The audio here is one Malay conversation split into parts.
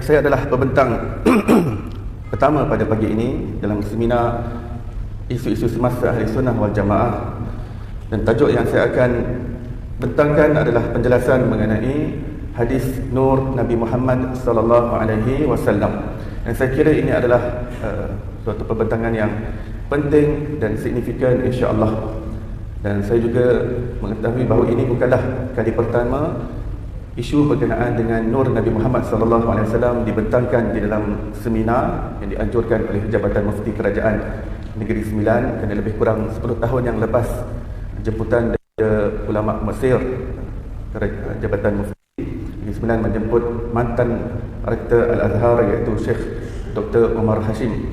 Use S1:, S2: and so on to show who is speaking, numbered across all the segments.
S1: saya adalah pembentang pertama pada pagi ini dalam seminar isu-isu semasa Ahli Sunnah wal Jamaah, dan tajuk yang saya akan bentangkan adalah penjelasan mengenai hadis Nur Nabi Muhammad sallallahu alaihi wasallam. Dan saya kira ini adalah suatu pembentangan yang penting dan signifikan insya-Allah. Dan saya juga mengetahui bahawa ini bukanlah kali pertama isu berkenaan dengan Nur Nabi Muhammad sallallahu alaihi wasallam dibentangkan di dalam seminar yang dianjurkan oleh Jabatan Mufti Kerajaan Negeri Sembilan kerana lebih kurang 10 tahun yang lepas jemputan dari ulama Mesir. Jabatan Mufti Negeri Sembilan menjemput mantan Rektor Al-Azhar iaitu Syekh Dr. Omar Hashim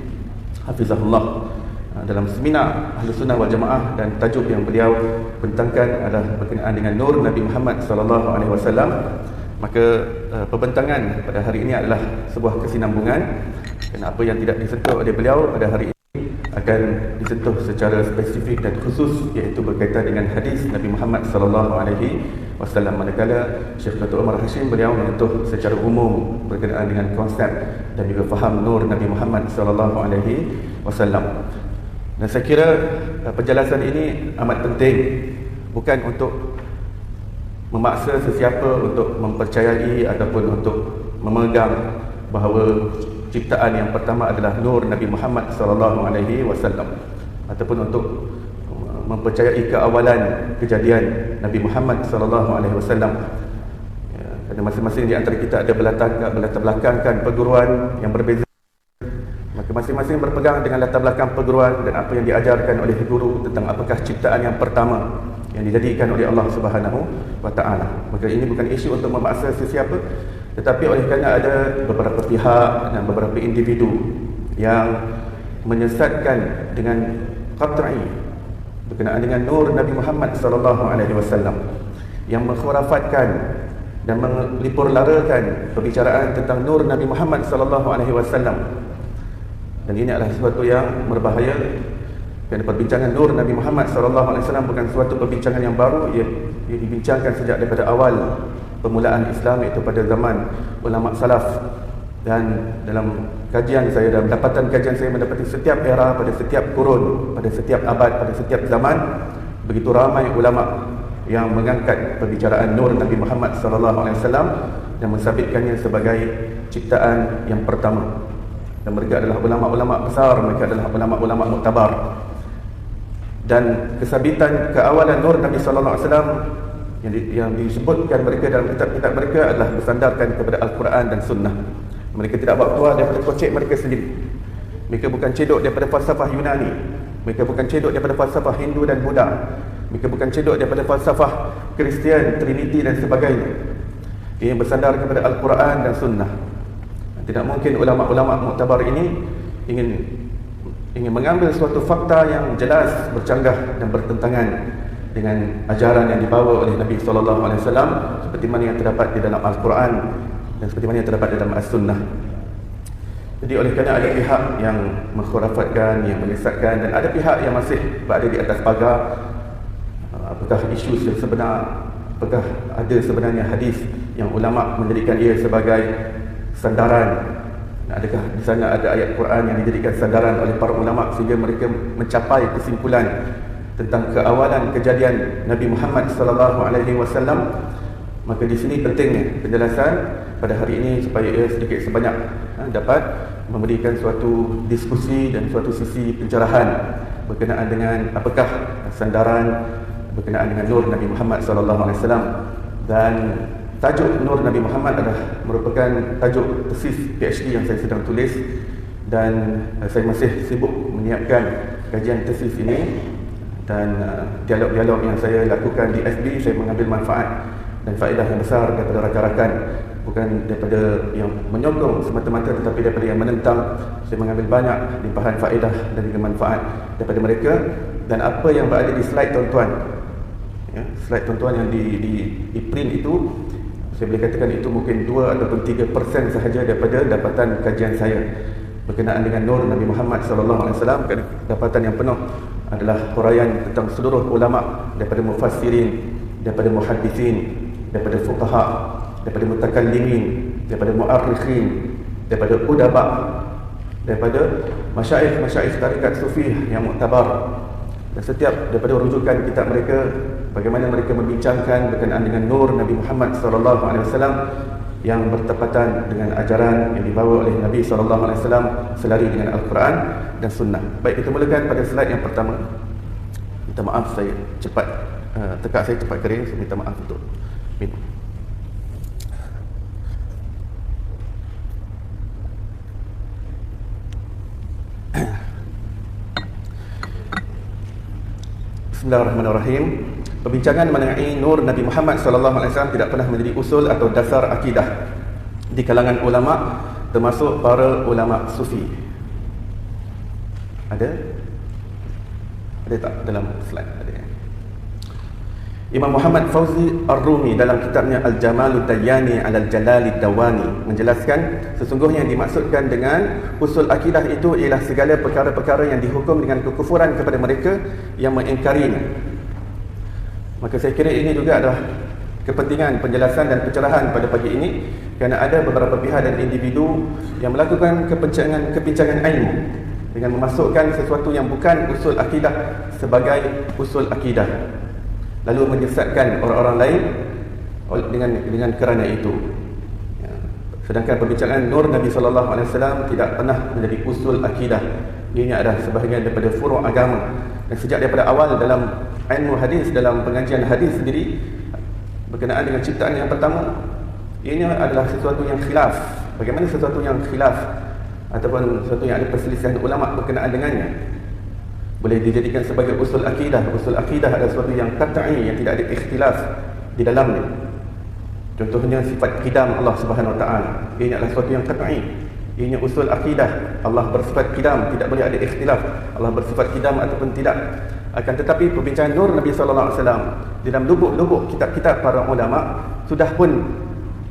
S1: Hafizahullah dalam seminar Ahli Sunnah wal Jamaah, dan tajuk yang beliau bentangkan adalah berkenaan dengan Nur Nabi Muhammad sallallahu alaihi wasallam. Maka pembentangan pada hari ini adalah sebuah kesinambungan, dan apa yang tidak disentuh oleh beliau pada hari ini akan disentuh secara spesifik dan khusus, iaitu berkaitan dengan hadis Nabi Muhammad sallallahu alaihi wasallam. Manakala Syekh Dr. Omar Hashim beliau menyentuh secara umum berkenaan dengan konsep dan juga faham Nur Nabi Muhammad sallallahu alaihi wasallam. Dan saya kira penjelasan ini amat penting, bukan untuk memaksa sesiapa untuk mempercayai ataupun untuk memegang bahawa ciptaan yang pertama adalah Nur Nabi Muhammad sallallahu alaihi wasallam, ataupun untuk mempercayai keawalan kejadian Nabi Muhammad sallallahu alaihi wasallam. Kerana masing-masing di antara kita ada berlatar belakangkan perguruan yang berbeza. Maka masing-masing berpegang dengan latar belakang perguruan dan apa yang diajarkan oleh guru tentang apakah ciptaan yang pertama yang dijadikan oleh Allah Subhanahu wa taala. Maka ini bukan isu untuk memaksa sesiapa, tetapi oleh kerana ada beberapa pihak dan beberapa individu yang menyesatkan dengan qat'i berkenaan dengan Nur Nabi Muhammad sallallahu alaihi wasallam, yang menghurafatkan dan melipur-larakan perbicaraan tentang Nur Nabi Muhammad sallallahu alaihi wasallam. Dan ini adalah sesuatu yang berbahaya, kerana perbincangan Nur Nabi Muhammad sallallahu alaihi wasallam bukan suatu perbincangan yang baru. Ia dibincangkan sejak daripada awal permulaan Islam, iaitu pada zaman ulama salaf. Dan dalam kajian saya, dalam dapatan kajian saya, mendapati setiap era, pada setiap kurun, pada setiap abad, pada setiap zaman, begitu ramai ulama yang mengangkat perbicaraan Nur Nabi Muhammad sallallahu alaihi wasallam dan mensabitkannya sebagai ciptaan yang pertama. Dan mereka adalah ulama-ulama besar, mereka adalah ulama-ulama muktabar. Dan kesabitan keawalan Nur Nabi sallallahu alaihi wasallam yang disebutkan mereka dalam kitab-kitab mereka adalah bersandarkan kepada Al-Quran dan Sunnah. Mereka tidak buat keluar daripada kocek mereka sendiri. Mereka bukan cedok daripada falsafah Yunani. Mereka bukan cedok daripada falsafah Hindu dan Buddha. Mereka bukan cedok daripada falsafah Kristian, Trinity dan sebagainya. Ia bersandar kepada Al-Quran dan Sunnah. Tidak mungkin ulama-ulama muktabar ini ingin mengambil suatu fakta yang jelas bercanggah dan bertentangan dengan ajaran yang dibawa oleh Nabi sallallahu alaihi wasallam, seperti mana yang terdapat di dalam Al-Quran dan seperti mana yang terdapat di dalam As-Sunnah. Jadi oleh kerana ada pihak yang menghurafatkan, yang menyesatkan, dan ada pihak yang masih berada di atas pagar, apakah isu yang sebenar, apakah ada sebenarnya hadis yang ulama menjadikan ia sebagai sandaran, adakah di sana ada ayat Quran yang dijadikan sandaran oleh para ulama sehingga mereka mencapai kesimpulan tentang keawalan kejadian Nabi Muhammad sallallahu alaihi wasallam. Maka di sini pentingnya penjelasan pada hari ini supaya ia sedikit sebanyak dapat memberikan suatu diskusi dan suatu sisi pencerahan berkenaan dengan apakah sandaran berkenaan dengan Nur Nabi Muhammad sallallahu alaihi wasallam. Dan tajuk Nur Nabi Muhammad adalah merupakan tajuk tesis PhD yang saya sedang tulis, dan saya masih sibuk menyiapkan kajian tesis ini. Dan dialog-dialog yang saya lakukan di FB, saya mengambil manfaat dan faedah yang besar daripada rakan-rakan, bukan daripada yang menyokong semata-mata, tetapi daripada yang menentang. Saya mengambil banyak limpahan faedah dan juga manfaat daripada mereka. Dan apa yang berada di slide tuan-tuan, slide tuan-tuan yang di print itu, saya boleh katakan itu mungkin 2 ataupun 3% sahaja daripada dapatan kajian saya berkenaan dengan Nur Nabi Muhammad sallallahu alaihi wasallam. Dapatan yang penuh adalah huraian tentang seluruh ulama, daripada mufassirin, daripada muhaddisin, daripada fuqaha, daripada mutakallimin, daripada mu'arrikhin, daripada udaba, daripada masyaikh tarikat sufi yang muktabar, dan setiap daripada rujukan kitab mereka bagaimana mereka membincangkan berkenaan dengan nur Nabi Muhammad SAW yang bertepatan dengan ajaran yang dibawa oleh Nabi SAW selari dengan Al-Quran dan Sunnah. Baik, kita mulakan pada slide yang pertama. Minta maaf saya cepat, tekak saya cepat kering, saya minta maaf untuk minum. Bismillahirrahmanirrahim. Perbincangan mengenai nur Nabi Muhammad SAW tidak pernah menjadi usul atau dasar akidah di kalangan ulama, termasuk para ulama sufi. Ada tak dalam slide? Ada. Imam Muhammad Fauzi Ar-Rumi dalam kitabnya Al-Jamalud Dayani Al-Jalalid Dawani menjelaskan sesungguhnya yang dimaksudkan dengan usul akidah itu ialah segala perkara-perkara yang dihukum dengan kekufuran kepada mereka yang mengingkarinya. Maka saya kira ini juga adalah kepentingan penjelasan dan pencerahan pada pagi ini, kerana ada beberapa pihak dan individu yang melakukan kepincangan ilmu dengan memasukkan sesuatu yang bukan usul akidah sebagai usul akidah, lalu menyesatkan orang-orang lain dengan kerana itu. Ya. Sedangkan perbincangan nur Nabi SAW tidak pernah menjadi usul akidah. Ini adalah sebahagian daripada furu' agama. Dan sejak daripada awal dalam ilmu hadis, dalam pengajian hadis sendiri berkenaan dengan ciptaan yang pertama, ini adalah sesuatu yang khilaf. Bagaimana sesuatu yang khilaf ataupun sesuatu yang ada perselisihan ulama berkenaan dengannya boleh dijadikan sebagai usul akidah? Usul akidah adalah sesuatu yang qat'i, yang tidak ada ikhtilaf di dalamnya. Contohnya sifat qidam Allah Subhanahu Wa Taala. Ini adalah sesuatu yang qat'i. Ini usul akidah. Allah bersifat qidam, tidak boleh ada ikhtilaf. Allah bersifat qidam ataupun tidak. Akan tetapi perbincangan nur Nabi sallallahu alaihi wasallam di dalam lubuk-lubuk kitab-kitab para ulama sudah pun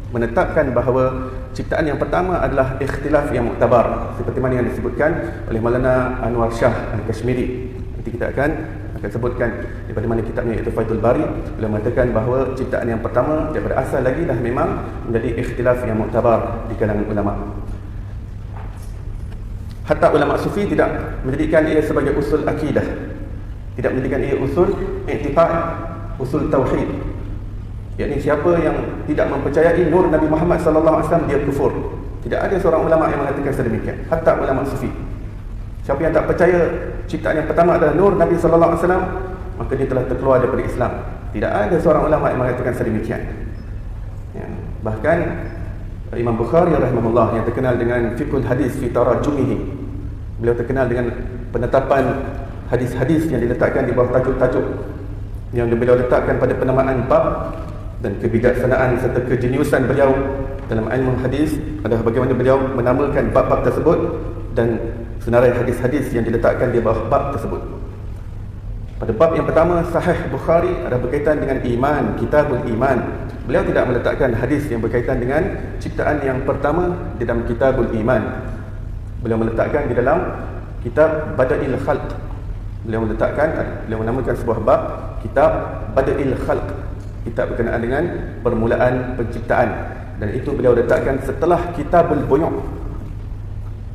S1: menetapkan bahawa ciptaan yang pertama adalah ikhtilaf yang muktabar, seperti mana yang disebutkan oleh Maulana Anwar Shah Al-Kashmiri. Nanti kita akan sebutkan daripada mana kitabnya, iaitu Fathul Bari. Beliau mengatakan bahawa ciptaan yang pertama daripada asal lagi dah memang menjadi ikhtilaf yang muktabar di kalangan ulama. Hatta ulama sufi tidak menjadikan ia sebagai usul akidah, tidak menjadikan ia usul i'tiqad, usul tauhid. Yakni siapa yang tidak mempercayai nur Nabi Muhammad SAW, dia kufur. Tidak ada seorang ulama yang mengatakan sedemikian, hatta ulama sufi. Siapa yang tak percaya ciptaan yang pertama adalah nur Nabi SAW, maka dia telah terkeluar daripada Islam. Tidak ada seorang ulama yang mengatakan sedemikian. Ya. Bahkan Imam Bukhari rahimahullah yang terkenal dengan fiqhul hadis fi tarajumihi, beliau terkenal dengan penetapan hadis-hadis yang diletakkan di bawah tajuk-tajuk yang beliau letakkan pada penamaan bab, dan kebijaksanaan serta kejeniusan beliau dalam ilmu hadis adalah bagaimana beliau menamakan bab-bab tersebut dan senarai hadis-hadis yang diletakkan di bawah bab tersebut. Pada bab yang pertama, Sahih Bukhari, ada berkaitan dengan iman, kitabul iman. Beliau tidak meletakkan hadis yang berkaitan dengan ciptaan yang pertama di dalam kitabul iman. Beliau meletakkan di dalam kitab Bada'il Khalq. Beliau menamakan sebuah bab kitab Bada'il Khalq, kitab berkenaan dengan permulaan penciptaan, dan itu beliau letakkan setelah kitabul buyu'.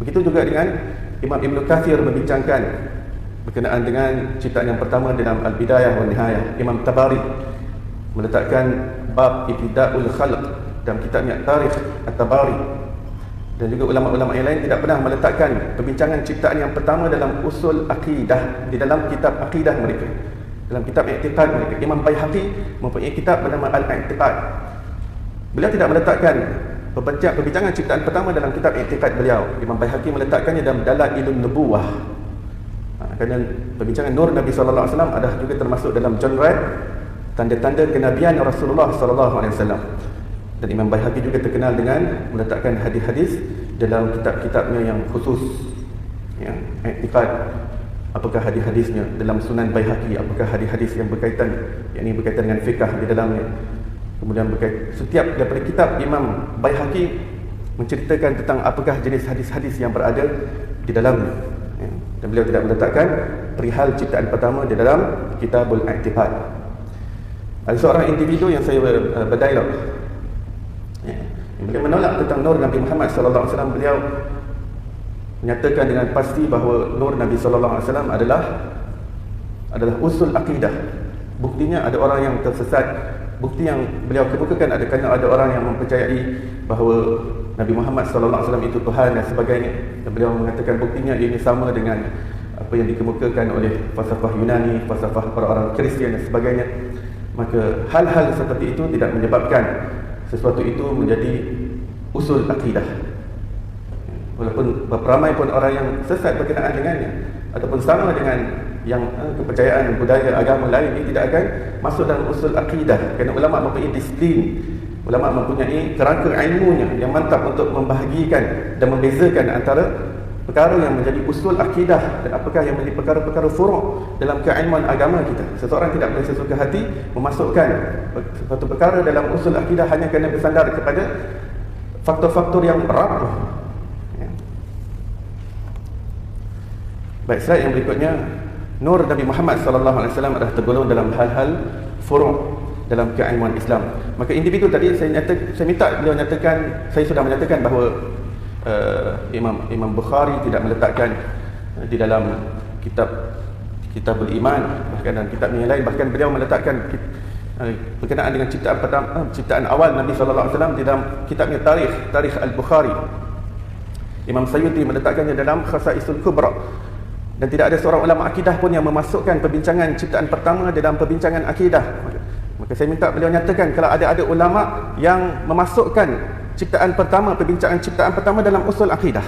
S1: Begitu juga dengan Imam Ibn Kathir membincangkan berkenaan dengan ciptaan yang pertama dalam Al-Bidayah wa Nihayah. Imam Tabari meletakkan bab Ibtida'ul Khalq dalam kitabnya Tarikh At-Tabari. Dan juga ulama-ulama yang lain tidak pernah meletakkan perbincangan ciptaan yang pertama dalam usul akidah, di dalam kitab akidah mereka, dalam kitab i'tiqad mereka. Imam Baihaqi mempunyai kitab bernama Al-I'tiqad. Beliau tidak meletakkan perbincangan ciptaan pertama dalam kitab i'tiqad beliau. Imam Baihaqi meletakkannya dalam Dalailun Nubuwah. Kerana perbincangan nur Nabi SAW adalah juga termasuk dalam genre tanda-tanda kenabian Rasulullah SAW. Dan Imam Baihaqi juga terkenal dengan meletakkan hadis-hadis dalam kitab-kitabnya yang khusus, yang i'tiqad. Apakah hadis-hadisnya dalam Sunan Baihaqi, apakah hadis-hadis yang berkaitan dengan fiqh di dalamnya. Kemudian setiap daripada kitab Imam Baihaqi menceritakan tentang apakah jenis hadis-hadis yang berada di dalamnya. Dan beliau tidak meletakkan perihal ciptaan pertama di dalam kitabul i'tiqad. Ada seorang individu yang saya berdialog, Beliau menolak tentang nur Nabi Muhammad sallallahu alaihi wasallam. Beliau menyatakan dengan pasti bahawa nur Nabi sallallahu alaihi wasallam adalah usul akidah. Buktinya ada orang yang tersesat. Bukti yang beliau kemukakan ada kerana ada orang yang mempercayai bahawa Nabi Muhammad sallallahu alaihi wasallam itu Tuhan dan sebagainya. Dan beliau mengatakan buktinya ini sama dengan apa yang dikemukakan oleh falsafah Yunani, falsafah orang-orang Kristian dan sebagainya. Maka hal-hal seperti itu tidak menyebabkan sesuatu itu menjadi usul akidah. Walaupun ramai pun orang yang sesat berkenaan dengannya ataupun sama dengan yang kepercayaan budaya agama lain, ini tidak akan masuk dalam usul akidah kerana ulama mempunyai disiplin, ulama mempunyai kerangka ilmunya yang mantap untuk membahagikan dan membezakan antara perkara yang menjadi usul akidah dan apakah yang menjadi perkara-perkara furu' dalam keilmuan agama kita. Seseorang tidak boleh sesuka hati memasukkan satu perkara dalam usul akidah hanya kerana bersandar kepada faktor-faktor yang rapuh. Baik, slide yang berikutnya. Nur Nabi Muhammad sallallahu alaihi wasallam adalah tergolong dalam hal-hal furu' dalam keilmuan Islam. Maka individu tadi saya minta beliau nyatakan, saya sudah menyatakan bahawa Imam Bukhari tidak meletakkan di dalam kitab beriman, bahkan dalam kitab yang lain, bahkan beliau meletakkan berkenaan dengan ciptaan awal Nabi sallallahu alaihi wasallam di dalam kitabnya Tarikh Al-Bukhari. Imam Sayyuti meletakkannya dalam Khasaisul Kubra. Dan tidak ada seorang ulama akidah pun yang memasukkan perbincangan ciptaan pertama dalam perbincangan akidah. Maka saya minta beliau nyatakan kalau ada ulama yang memasukkan ciptaan pertama, perbincangan ciptaan pertama dalam usul akidah,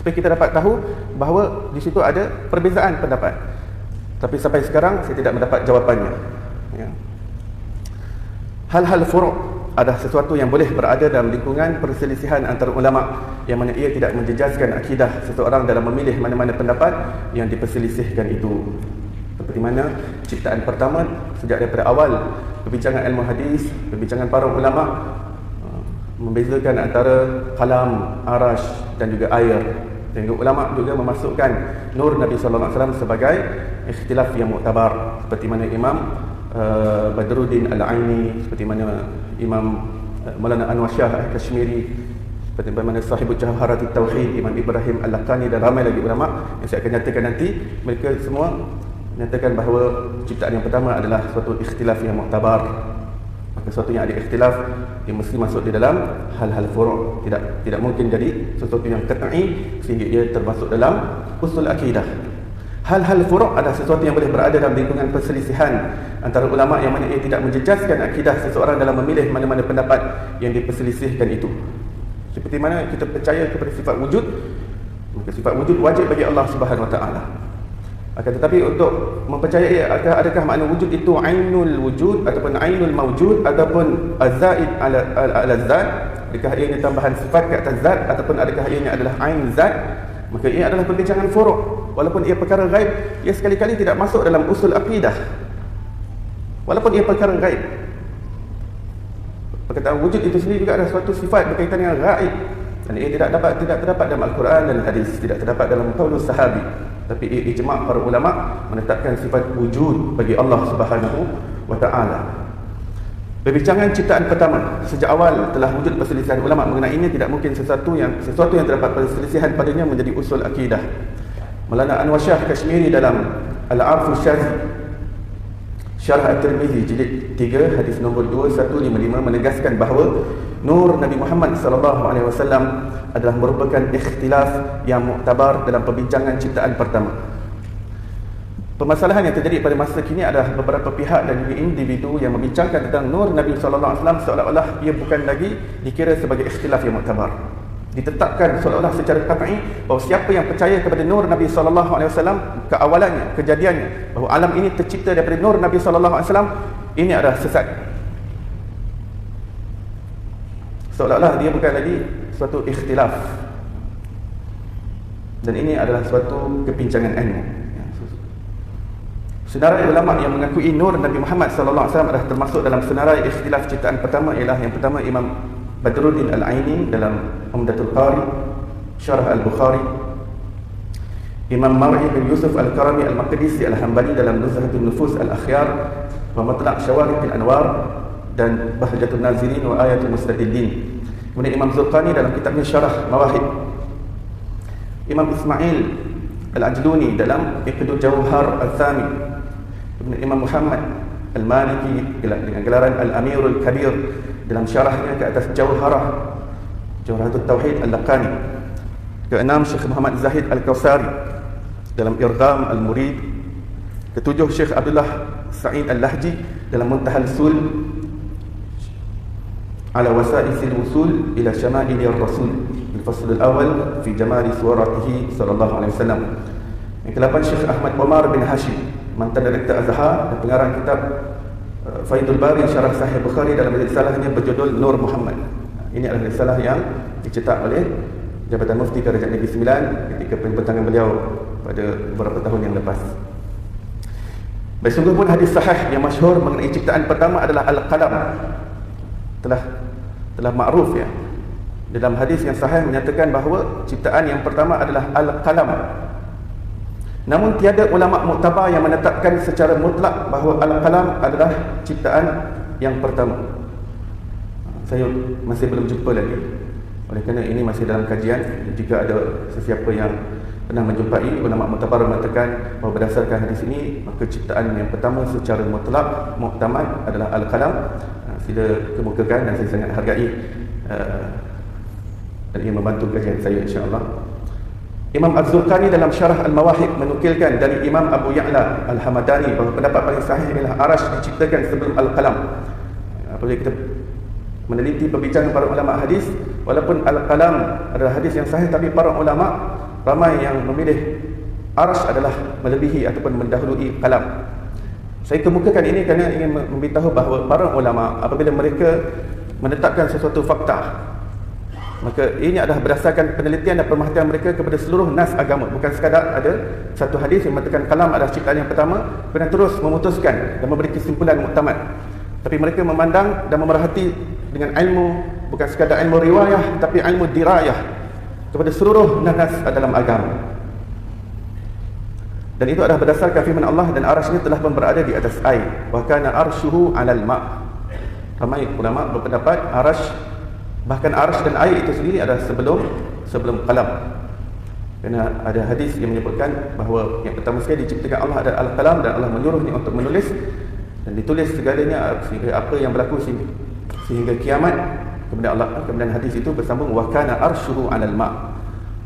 S1: supaya kita dapat tahu bahawa di situ ada perbezaan pendapat. Tapi sampai sekarang saya tidak mendapat jawapannya. Ya. Hal-hal furu' adalah sesuatu yang boleh berada dalam lingkungan perselisihan antara ulama, yang mana ia tidak menjejaskan akidah seseorang dalam memilih mana-mana pendapat yang diperselisihkan itu. Seperti mana ciptaan pertama sejak daripada awal perbincangan ilmu hadis, perbincangan para ulama membezakan antara kalam, arash dan juga air. Dan juga ulama juga memasukkan nur Nabi sallallahu alaihi wasallam sebagai ikhtilaf yang muktabar, seperti mana Imam Badruddin Al-Aini, seperti mana Imam Maulana Anwar Shah Al-Kashmiri, seperti mana Sahibul Jawharat Tauhid Imam Ibrahim Al-Laqani, dan ramai lagi ulama yang saya akan nyatakan nanti. Mereka semua menyatakan bahawa ciptaan yang pertama adalah suatu ikhtilaf yang muktabar. Maka sesuatu yang ada ikhtilaf dia mesti masuk di dalam hal-hal furu', tidak mungkin jadi sesuatu yang qat'i sehingga ia termasuk dalam usul akidah. Hal-hal furu' adalah sesuatu yang boleh berada dalam lingkungan perselisihan antara ulama, yang mana ia tidak menjejaskan akidah seseorang dalam memilih mana-mana pendapat yang diperselisihkan itu. Seperti mana kita percaya kepada sifat wujud, maka sifat wujud wajib bagi Allah Subhanahu Wa Taala. Akan tetapi untuk mempercayai adakah makna wujud itu ainul wujud ataupun ainul mawjud ataupun az-zaid ala zat, adakah ianya tambahan sifat ke atas zat ataupun adakah ianya adalah ain zat, maka ia adalah perbincangan furu'. Walaupun ia perkara gaib, ia sekali-kali tidak masuk dalam usul akidah. Walaupun ia perkara gaib, perkataan wujud itu sendiri juga ada suatu sifat berkaitan dengan gaib, dan ia tidak terdapat dalam Al-Quran dan hadis, tidak terdapat dalam qaulus sahabi. Tapi ia ijma' para ulama menetapkan sifat wujud bagi Allah Subhanahu Wa Taala. Perbincangan ciptaan pertama, sejak awal telah wujud perselisihan ulama mengenainya. Tidak mungkin sesuatu yang terdapat perselisihan padanya menjadi usul akidah. Maulana Anwar Shah Kashmiri dalam Al-Arfu Syazi Syarah At-Tirmizi jilid 3 hadis nombor 2155 menegaskan bahawa nur Nabi Muhammad SAW adalah merupakan ikhtilaf yang muktabar dalam perbincangan ciptaan pertama. Permasalahan yang terjadi pada masa kini adalah beberapa pihak dan juga individu yang membincangkan tentang nur Nabi SAW seolah-olah ia bukan lagi dikira sebagai ikhtilaf yang muktabar. Ditetapkan seolah-olah secara qat'i bahawa siapa yang percaya kepada nur Nabi SAW keawalannya, kejadiannya, bahawa alam ini tercipta daripada nur Nabi SAW, ini adalah sesat. Seolah-olah dia bukan lagi suatu ikhtilaf, dan ini adalah suatu kepincangan ilmu. Senarai ulama yang mengakui nur Nabi Muhammad SAW adalah termasuk dalam senarai ikhtilaf ciptaan pertama ialah yang pertama Imam Badruddin Al-Aini dalam Umdatul Qari Syarah Al-Bukhari, Imam Mar'i bin Yusuf Al-Karami Al-Maqdisi Al-Hambali dalam Nuzhatul Nufus Al-Akhyar wa Matlaq Syawarib Al-Anwar dan Bahjatul Nazirin wa Ayatul Mustadillin. Kemudian Imam Zurqani dalam kitabnya Syarah Mawahib. Imam Ismail Al-Ajluni dalam Iqdul Jawhar Al-Thami. Kemudian Imam Muhammad Al-Maliki dengan gelaran Al-Amirul Kabir dalam syarahnya ke atas Jawharatul Tauhid Al-Laqani. Keenam, Syekh Muhammad Zahid Al-Kausari dalam Irgham Al-Murid. Ketujuh, Syekh Abdullah Sa'id Al-Lahji dalam Muntahal Sul ala Wasaisil Wusul ila Syama'ili Rasul al-fasl al-awwal fi jamali suwaratihi sallallahu alaihi wasallam. Yang ke-8, Syekh Ahmad Omar bin Hashim, mantan Direktur Azhar dan pengarang kitab Faidul Bari Syarah Sahih Bukhari dalam risalahnya berjudul Nur Muhammad. Ini adalah risalah yang dicetak oleh Jabatan Mufti Kerajaan Negeri Sembilan ketika pembentangan beliau pada beberapa tahun yang lepas. Baik, sungguh pun hadis sahih yang masyhur mengenai ciptaan pertama adalah Al-Qalam telah makruf ya. Dalam hadis yang sahih menyatakan bahawa ciptaan yang pertama adalah Al-Qalam. Namun tiada ulama muktabar yang menetapkan secara mutlak bahawa Al-Qalam adalah ciptaan yang pertama. Saya masih belum jumpa lagi. Oleh kerana ini masih dalam kajian. Jika ada sesiapa yang pernah menjumpai ulama muktabar mengatakan bahawa berdasarkan hadis ini, maka ciptaan yang pertama secara mutlak muktamad adalah Al-Qalam, sila kemukakan dan saya sangat hargai dan ia membantu kajian saya insya-Allah. Imam Az-Zurqani dalam Syarah Al-Mawahib menukilkan dari Imam Abu Ya'la Al-Hamadani bahawa pendapat paling sahih ialah Arash diciptakan sebelum Al-Qalam. Apabila kita meneliti perbincangan para ulama hadis, walaupun Al-Qalam adalah hadis yang sahih, tapi para ulama ramai yang memilih Arash adalah melebihi ataupun mendahului Qalam. Saya kemukakan ini kerana ingin memberitahu bahawa para ulama apabila mereka menetapkan sesuatu fakta, maka ini adalah berdasarkan penelitian dan pemerhatian mereka kepada seluruh nas agama. Bukan sekadar ada satu hadis yang mengatakan kalam adalah ciptaan yang pertama, kemudian terus memutuskan dan memberi kesimpulan muktamad. Tapi mereka memandang dan memerhati dengan ilmu, bukan sekadar ilmu riwayah, tapi ilmu dirayah kepada seluruh nas dalam agama. Dan itu adalah berdasarkan firman Allah, dan arasy telah pun berada di atas air. Wa kana arshuhu 'alal ma'. Ramai ulama berpendapat arasy, bahkan arasy dan air itu sendiri adalah sebelum qalam. Kerana ada hadis yang menyebutkan bahawa yang pertama sekali diciptakan Allah adalah Al-Qalam, dan Allah menyuruhnya untuk menulis dan ditulis segalanya sehingga apa yang berlaku sehingga kiamat. Kemudian hadis itu bersambung wa kana arshuhu 'alal ma',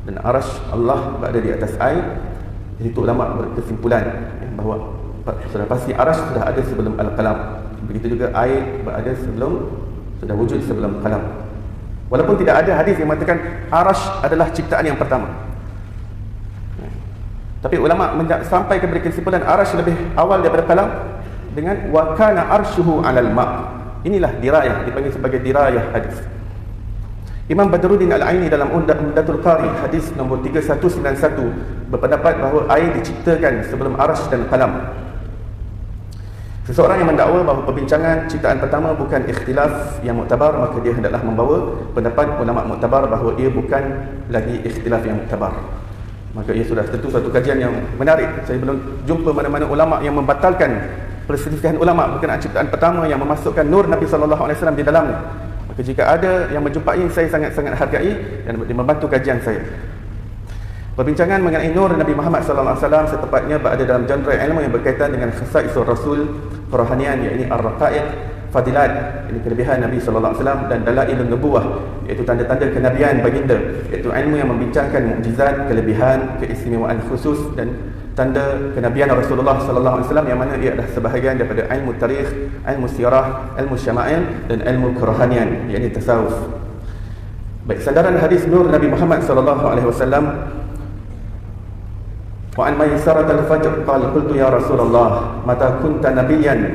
S1: dan arasy Allah berada di atas air. Jadi itu ulama berkesimpulan bahawa sudah pasti arasy sudah ada sebelum Al-Qalam. Begitu juga air berada sudah wujud sebelum qalam. Walaupun tidak ada hadis yang mengatakan arasy adalah ciptaan yang pertama, tapi ulama sampai kepada kesimpulan arasy lebih awal daripada qalam dengan wa kana arshuhu 'alal ma'. Inilah dirayah, dipanggil sebagai dirayah hadis. Imam Badruddin Al-Aini dalam Umdatul Qari hadis nombor 3191 berpendapat bahawa air diciptakan sebelum arasy dan qalam. Seseorang yang mendakwa bahawa perbincangan ciptaan pertama bukan ikhtilaf yang muktabar, maka dia hendaklah membawa pendapat ulama muktabar bahawa ia bukan lagi ikhtilaf yang muktabar. Maka ia sudah tentu satu kajian yang menarik. Saya belum jumpa mana-mana ulama yang membatalkan perselisihan ulama berkenaan ciptaan pertama yang memasukkan nur Nabi sallallahu alaihi wasallam di dalamnya. Maka jika ada yang menjumpai, saya sangat-sangat hargai dan membantu kajian saya. Perbincangan mengenai nur Nabi Muhammad sallallahu alaihi wasallam setepatnya berada dalam genre ilmu yang berkaitan dengan khasaisul Rasul, kerohanian, iaitu ar-raqaiq, fadilat, ini kelebihan Nabi sallallahu alaihi wasallam, dan dalailun nubuwah, iaitu tanda-tanda kenabian baginda, iaitu ilmu yang membincangkan mukjizat, kelebihan, keistimewaan khusus dan tanda kenabian Rasulullah sallallahu alaihi wasallam, yang mana ia adalah sebahagian daripada ilmu tarikh, ilmu sirah, ilmu syama'il dan ilmu kerohanian, iaitu tasawuf. Baik, sandaran hadis nur Nabi Muhammad sallallahu alaihi wasallam. Wa an Maisarah al-Fajr qala qultu ya Rasulullah mata kunta nabiyyan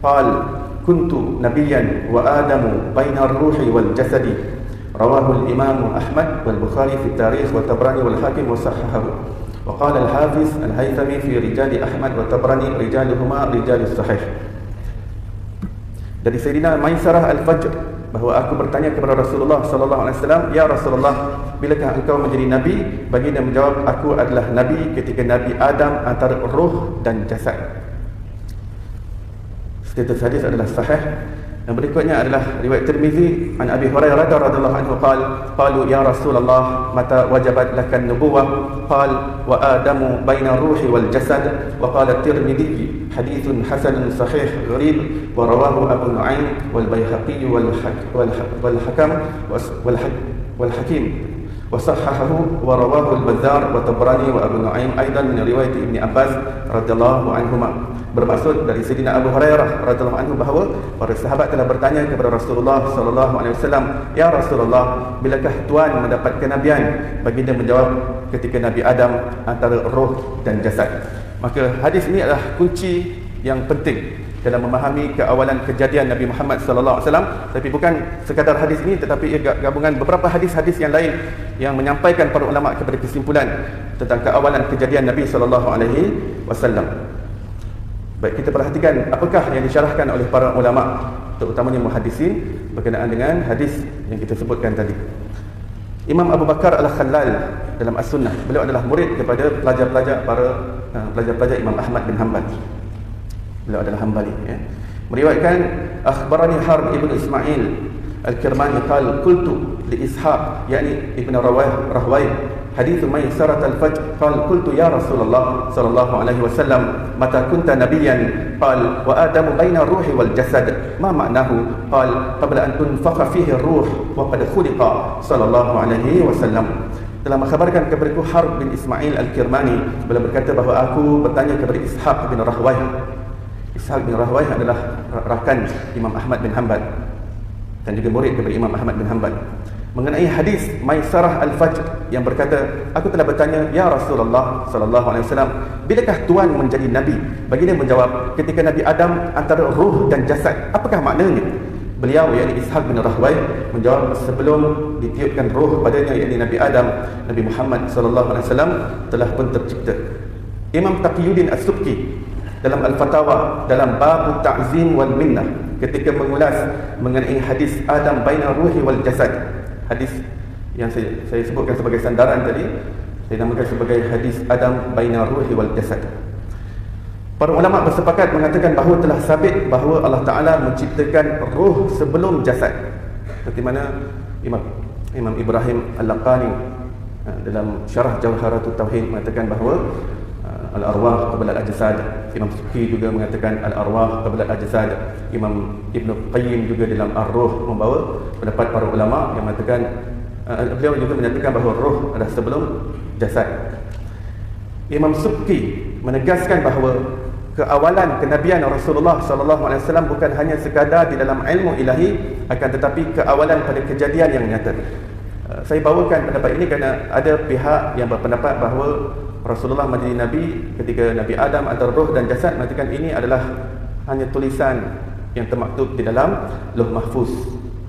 S1: qala kuntu nabiyyan wa adamu baina ar-ruhi wal jasadi. Rawahu al-Imam Ahmad wal Bukhari fi tarikh wa Tabrani wal Hakim wa sahahahu. Wa qala al-Hafiz al-Haythami fi rijali Ahmad wa Tabrani rijaluhuma rijalus sahih. Dari Sayyidina Maisarah al-Fajr bahawa aku bertanya kepada Rasulullah sallallahu alaihi wasallam, ya Rasulullah, bilakah engkau menjadi nabi? Baginda menjawab, aku adalah nabi ketika Nabi Adam antara roh dan jasad. Status hadis adalah sahih Yang berikutnya adalah riwayat Tirmizi an Abi Hurairah radhiyallahu anhu qalu ya Rasulullah mata wajabat lakan nubuwah qal wa adamu baina ruhi wal jasad wa qala Tirmizi hadithun hasanun sahih gharib wa rawahu Abu Nu'aim wal Baihaqi wal Hakim وصححه ورواه البزار والطبراني وابو نعيم ايضا من روايه ابن عباس رضي الله عنهما. Bermaksud dari Sayyidina Abu Hurairah radhiyallahu anhu bahawa para sahabat telah bertanya kepada Rasulullah sallallahu alaihi wasallam, "Ya Rasulullah, bilakah Tuhan mendapat kenabian?" Baginda menjawab, "Ketika Nabi Adam antara roh dan jasad." Maka hadis ini adalah kunci yang penting dalam memahami keawalan kejadian Nabi Muhammad sallallahu alaihi wasallam, tapi bukan sekadar hadis ini tetapi ia gabungan beberapa hadis-hadis yang lain yang menyampaikan para ulama kepada kesimpulan tentang keawalan kejadian Nabi sallallahu alaihi wasallam. Baik, kita perhatikan apakah yang disyarahkan oleh para ulama, terutamanya muhaddisin, berkenaan dengan hadis yang kita sebutkan tadi. Imam Abu Bakar Al-Khallal dalam As-Sunnah, beliau adalah murid kepada pelajar-pelajar Imam Ahmad bin Hanbal. Beliau adalah Hanbali, ya. Meriwayatkan akhbarani Harb ibn Ismail Al-Kirmani qala qultu li Ishaq yani ibn Rahway hadits Maisarah al-Fajr qala qultu ya Rasulullah sallallahu alaihi wasallam mata kunta nabiyyan qala wa adamu baina ruhi wal jasad ma ma'nahu qala qabla an tunfakha fihi ar-ruh wa qad khuliqa sallallahu alaihi wasallam. Telah mengkhabarkan kepadaku Harb bin Ismail Al-Kirmani, beliau berkata bahawa aku bertanya kepada Ishaq bin Rahway. Ishaq bin Rahway adalah rakan Imam Ahmad bin Hanbal dan juga murid kepada Imam Ahmad bin Hanbal, mengenai hadis Maisarah al-Fajr yang berkata, aku telah bertanya, ya Rasulullah sallallahu alaihi wasallam, bilakah Tuhan menjadi nabi? Baginda menjawab, ketika Nabi Adam antara ruh dan jasad. Apakah maknanya? Beliau, yakni Ishaq bin Rahway, menjawab, sebelum ditiupkan ruh padanya, yakni Nabi Adam, Nabi Muhammad sallallahu alaihi wasallam telah pun tercipta. Imam Taqiyuddin As-Subki dalam Al-Fatawa dalam bab ta'zim wal minnah, ketika mengulas mengenai hadis Adam baina ruhi wal jasad, hadis yang saya sebutkan sebagai sandaran tadi, saya namakan sebagai hadis Adam baina ruhi wal jasad. Para ulama bersepakat mengatakan bahawa telah sabit bahawa Allah Ta'ala menciptakan ruh sebelum jasad, seperti mana Imam Ibrahim Al-Laqani dalam syarah Jawharatul Tauhid mengatakan bahawa al-arwah qabla al-ajsad. Imam Subki juga mengatakan al-arwah qabla al-ajsad. Imam Ibn Qayyim juga dalam Ar-Ruh membawa pendapat para ulama yang mengatakan beliau juga menyatakan bahawa roh adalah sebelum jasad. Imam Subki menegaskan bahawa keawalan kenabian Rasulullah sallallahu alaihi wasallam bukan hanya sekadar di dalam ilmu ilahi, akan tetapi keawalan pada kejadian yang nyata. Saya bawakan pendapat ini kerana ada pihak yang berpendapat bahawa Rasulullah menjadi Nabi ketika Nabi Adam antara roh dan jasad, mengatakan ini adalah hanya tulisan yang termaktub di dalam Lauh Mahfuz,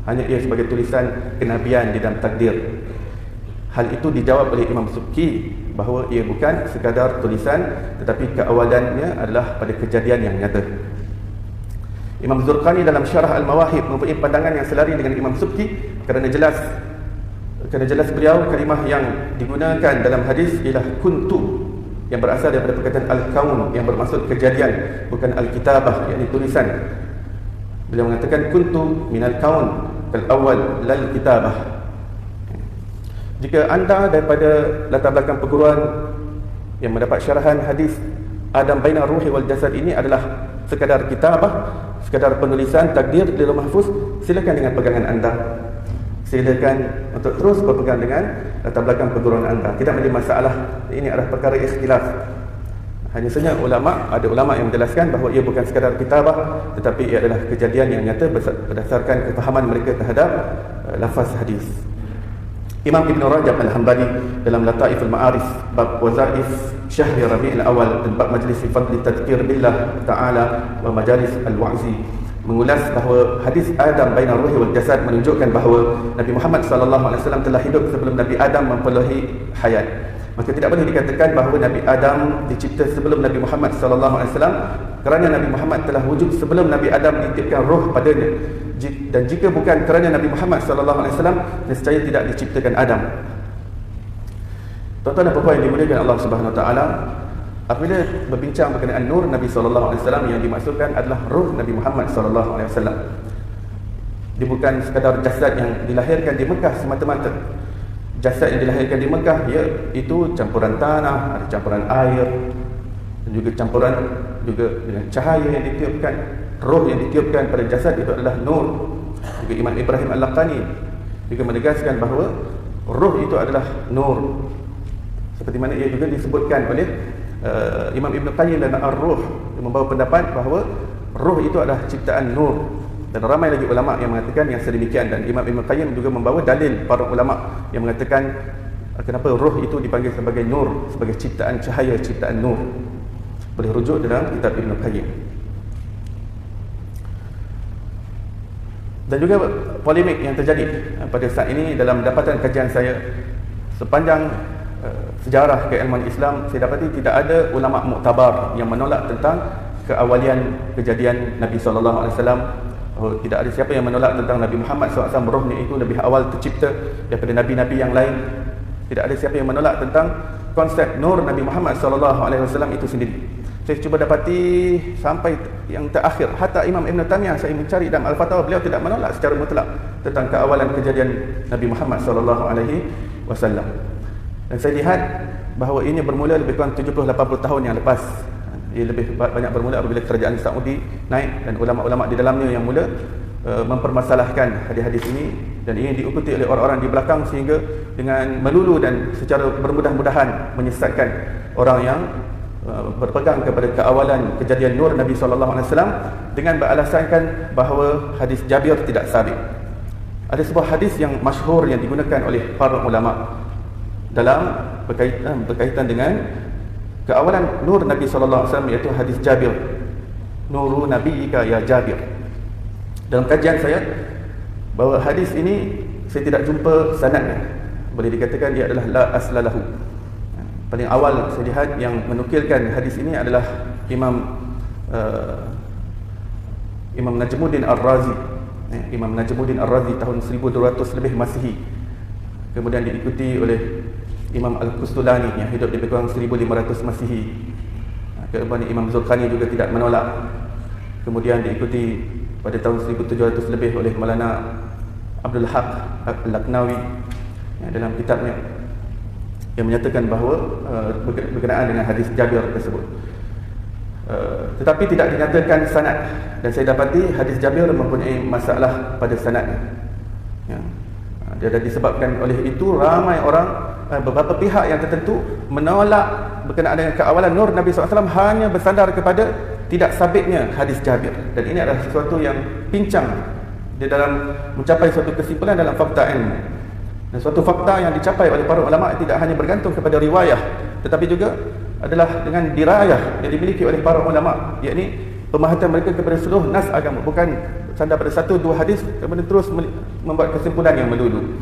S1: hanya ia sebagai tulisan kenabian di dalam takdir. Hal itu dijawab oleh Imam Subki bahawa ia bukan sekadar tulisan, tetapi keawalannya adalah pada kejadian yang nyata. Imam Zurqani dalam Syarah Al-Mawahib mempunyai pandangan yang selari dengan Imam Subki kerana jelas beliau kalimah yang digunakan dalam hadis ialah kuntu, yang berasal daripada perkataan al-kaun yang bermaksud kejadian, bukan al-kitabah, yakni tulisan. Beliau mengatakan kuntu minal kaun kal awal lal kitabah. Jika anda daripada latar belakang perguruan yang mendapat syarahan hadis Adam baina ruhi wal jasad ini adalah sekadar kitabah, sekadar penulisan takdir di Lauh Mahfuz, silakan dengan pegangan anda. Silakan untuk terus berpegang dengan latar belakang perguruan anda. Tidak menjadi masalah. Ini adalah perkara ikhtilaf. Hanya saja ada ulama yang menjelaskan bahawa ia bukan sekadar kitabah, tetapi ia adalah kejadian yang nyata berdasarkan kefahaman mereka terhadap lafaz hadis. Imam Ibn Rajab Al-Hanbali dalam Lataiful Ma'arif bab wazaif Syahri Rabi'il Awal dan bab majlis fadli tadhkir billah ta'ala wa majalis al-wa'zi mengulas bahawa hadis Adam baina ruhi wal jasad menunjukkan bahawa Nabi Muhammad sallallahu alaihi wasallam telah hidup sebelum Nabi Adam memperolehi hayat. Maka tidak boleh dikatakan bahawa Nabi Adam dicipta sebelum Nabi Muhammad sallallahu alaihi wasallam, kerana Nabi Muhammad telah wujud sebelum Nabi Adam ditiupkan roh padanya. Dan jika bukan kerana Nabi Muhammad sallallahu alaihi wasallam, nescaya tidak diciptakan Adam. Tuan-tuan dan puan yang dimuliakan Allah Subhanahu wa taala, apabila berbincang berkenaan nur Nabi sallallahu alaihi wasallam, yang dimaksudkan adalah ruh Nabi Muhammad sallallahu alaihi wasallam. Dia bukan sekadar jasad yang dilahirkan di Mekah semata-mata. Jasad yang dilahirkan di Mekah, itu campuran tanah, ada campuran air, dan juga campuran juga dengan cahaya yang ditiupkan, roh yang ditiupkan pada jasad itu adalah nur. Juga Imam Ibrahim Al-Laqani juga menegaskan bahawa roh itu adalah nur, seperti mana ia juga disebutkan oleh Imam Ibn Qayyim dalam Ar-Ruh. Dia membawa pendapat bahawa roh itu adalah ciptaan nur, dan ramai lagi ulama yang mengatakan yang sedemikian. Dan Imam Ibn Qayyim juga membawa dalil para ulama yang mengatakan kenapa roh itu dipanggil sebagai nur, sebagai ciptaan cahaya, ciptaan nur. Boleh rujuk dalam kitab Ibn Qayyim. Dan juga polemik yang terjadi pada saat ini dalam dapatan kajian saya sepanjang sejarah keilmuan Islam, saya dapati tidak ada ulama muktabar yang menolak tentang keawalian kejadian Nabi SAW. Tidak ada siapa yang menolak tentang Nabi Muhammad SAW rohnya itu lebih awal tercipta daripada Nabi-Nabi yang lain. Tidak ada siapa yang menolak tentang konsep nur Nabi Muhammad SAW itu sendiri. Saya cuba dapati sampai yang terakhir, hatta Imam Ibn Taymiyah, saya mencari dalam Al-Fatawah, beliau tidak menolak secara mutlak tentang keawalan kejadian Nabi Muhammad SAW. Dan saya lihat bahawa ini bermula lebih kurang 70-80 tahun yang lepas. Ia lebih banyak bermula apabila kerajaan Saudi naik dan ulama-ulama di dalamnya yang mula mempermasalahkan hadis-hadis ini, dan ini diikuti oleh orang-orang di belakang sehingga dengan melulu dan secara bermudah-mudahan menyesatkan orang yang berpegang kepada keawalan kejadian nur Nabi SAW dengan beralasankan bahawa hadis Jabir tidak sabit. Ada sebuah hadis yang masyhur yang digunakan oleh para ulama dalam berkaitan dengan keawalan nur Nabi SAW, iaitu hadis Jabir, nuru nabiyika ya Jabir. Dalam kajian saya, bahawa hadis ini saya tidak jumpa sanadnya. Boleh dikatakan ia adalah la aslalahu. Paling awal saya lihat yang menukilkan hadis ini adalah Imam Najmuddin Ar-Razi. Imam Najmuddin Ar-Razi tahun 1200 lebih Masihi. Kemudian diikuti oleh Imam Al-Qustulani yang hidup lebih kurang 1500 Masihi. Kemudian Imam Zulqani juga tidak menolak. Kemudian diikuti pada tahun 1700 lebih oleh Maulana Abdul Haq Al-Laqnawi dalam kitabnya yang menyatakan bahawa berkenaan dengan hadis Jabir tersebut. Tetapi tidak dinyatakan sanad, dan saya dapati hadis Jabir mempunyai masalah pada sanadnya. Dia disebabkan oleh itu ramai orang, beberapa pihak yang tertentu menolak berkenaan dengan keawalan nur Nabi SAW hanya bersandar kepada tidak sabitnya hadis Jabir. Dan ini adalah sesuatu yang pincang di dalam mencapai suatu kesimpulan dalam fakta ilmu. Dan suatu fakta yang dicapai oleh para ulama tidak hanya bergantung kepada riwayah, tetapi juga adalah dengan dirayah yang dimiliki oleh para ulama, yakni pemahatan mereka kepada seluruh nas agama, bukan bersandar pada satu dua hadis kemudian terus membuat kesimpulan yang melulu.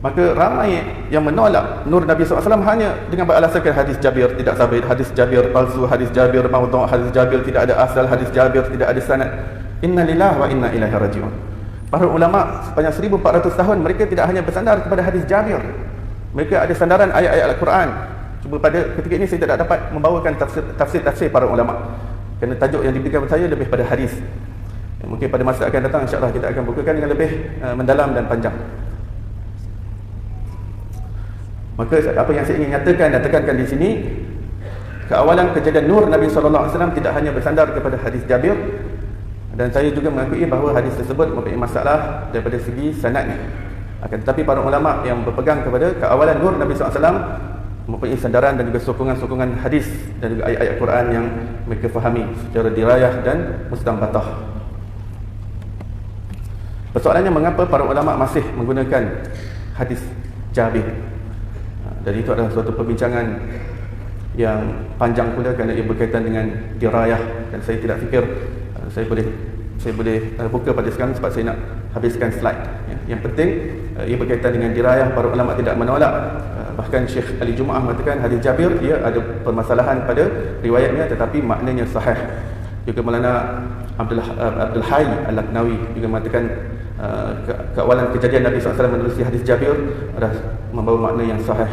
S1: Maka ramai yang menolak nur Nabi SAW hanya dengan beralasankan hadis Jabir tidak sabit, hadis Jabir palsu, hadis Jabir maudhu', hadis Jabir tidak ada asal, hadis Jabir tidak ada sanad. Inna lillahi wa inna ilaihi raji'un. Para ulama sepanjang 1400 tahun mereka tidak hanya bersandar kepada hadis Jabir. Mereka ada sandaran ayat-ayat Al-Quran. Cuma pada ketika ini saya tidak dapat membawakan tafsir-tafsir para ulama, kerana tajuk yang diberikan kepada saya lebih pada hadis. Mungkin pada masa akan datang insya-Allah kita akan bukakan dengan lebih mendalam dan panjang. Maka apa yang saya ingin nyatakan dan tekankan di sini, keawalan kejadian nur Nabi SAW tidak hanya bersandar kepada hadis Jabir, dan saya juga mengakui bahawa hadis tersebut mempunyai masalah daripada segi sanadnya. Akan tetapi para ulama yang berpegang kepada keawalan nur Nabi SAW mempunyai sandaran dan juga sokongan-sokongan hadis dan juga ayat-ayat Quran yang mereka fahami secara dirayah dan mustanbatah. Persoalannya, mengapa para ulama masih menggunakan hadis Jabir? Dan itu adalah suatu perbincangan yang panjang pula kerana ia berkaitan dengan dirayah, dan saya tidak fikir saya boleh buka pada sekarang sebab saya nak habiskan slide. Yang penting ia berkaitan dengan dirayah, para ulama tidak menolak. Bahkan Syekh Ali Jumaah mengatakan hadis Jabir ia ada permasalahan pada riwayatnya tetapi maknanya sahih. Juga Maulana Abdul Hayy Al-Laqnawi juga mengatakan keawalan kejadian Nabi SAW menerusi hadis Jabir adalah membawa makna yang sahih.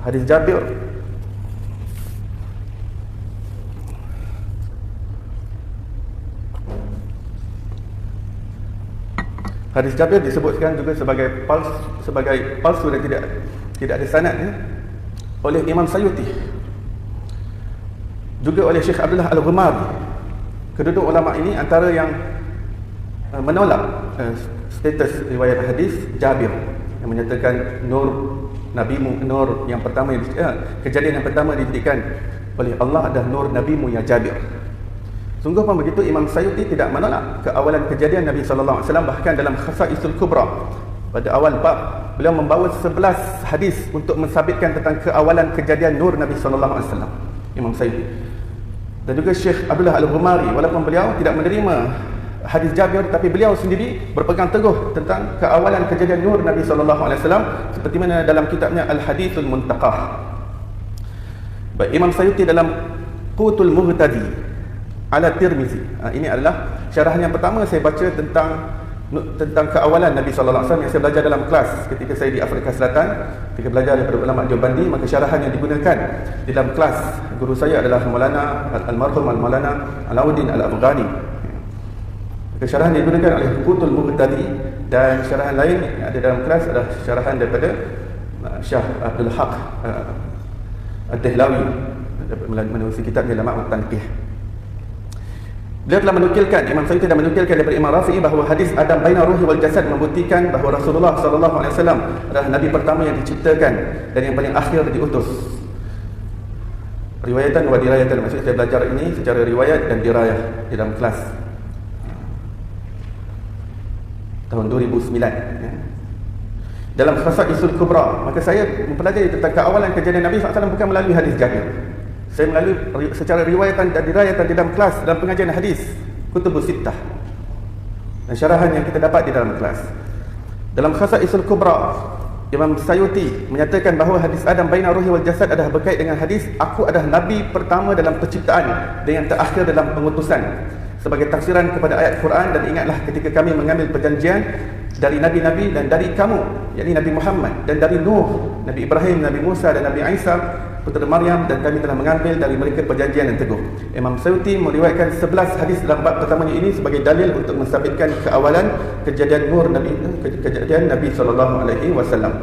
S1: Hadis Jabir Hadis Jabir disebutkan juga sebagai palsu dan tidak ada sanadnya oleh Imam Sayuti, juga oleh Syekh Abdullah Al-Ghumari. Kedua ulama ini antara yang menolak status riwayat hadis Jabir yang menyatakan nur yang pertama kejadian yang pertama diberikan oleh Allah adalah nur nabimu ya Jabir. Sungguh pun begitu, Imam Sayuti tidak menolak keawalan kejadian Nabi sallallahu alaihi wasallam. Bahkan dalam Khasaisul Kubra pada awal bab beliau membawa 11 hadis untuk mensabitkan tentang keawalan kejadian nur Nabi sallallahu alaihi wasallam, Imam Sayuti. Dan juga Syekh Abdullah Al-Ghumari, walaupun beliau tidak menerima hadis Jabir, tapi beliau sendiri berpegang teguh tentang keawalan kejadian nur Nabi sallallahu alaihi wasallam, seperti mana dalam kitabnya Al-Hadithul Muntaqah. Baik, Imam Sayuti dalam Qutul Muhtadi ala Tirmizi, ini adalah syarahan yang pertama saya baca tentang keawalan Nabi sallallahu alaihi wasallam yang saya belajar dalam kelas ketika saya di Afrika Selatan, ketika belajar daripada ulama Deobandi. Maka syarahan yang digunakan di dalam kelas guru saya adalah Maulana almarhum Maulana Alauddin Al-Afghani. Maka syarahan yang digunakan oleh Qutul Muhtadi, dan syarahan lain yang ada dalam kelas adalah syarahan daripada Syah Abdul Haq Ad-Dahlawi menulis kitabnya Lama'ut Tanqih. Beliau telah menukilkan, Imam Sayuti telah menukilkan daripada Imam Rafi'i bahawa hadis Adam baina ruhi wal jasad membuktikan bahawa Rasulullah sallallahu alaihi wasallam adalah nabi pertama yang diciptakan dan yang paling akhir diutus. Riwayatan wa dirayatan, maksudnya saya belajar ini secara riwayat dan dirayah di dalam kelas tahun 2009 ya. Dalam Khasaisul Kubra, maka saya mempelajari tentang keawalan kejadian Nabi SAW bukan melalui hadis Jabir. Saya melalui secara riwayatan dan dirayatan di dalam kelas, dalam pengajian hadis Kutubus Sittah dan syarahan yang kita dapat di dalam kelas. Dalam Khasaisul Kubra, Imam Sayuti menyatakan bahawa hadis Adam baina ruhi wal jasad adalah berkait dengan hadis aku adalah nabi pertama dalam penciptaan dan yang terakhir dalam pengutusan, sebagai tafsiran kepada ayat Quran. Dan ingatlah ketika kami mengambil perjanjian dari nabi-nabi dan dari kamu, yakni Nabi Muhammad, dan dari Nuh, Nabi Ibrahim, Nabi Musa dan Nabi Isa putera Maryam, dan kami telah mengambil dari mereka perjanjian yang teguh. Imam Sayuti meriwayatkan 11 hadis dalam bab pertamanya ini sebagai dalil untuk mensabitkan keawalan kejadian nur Nabi sallallahu alaihi wasallam.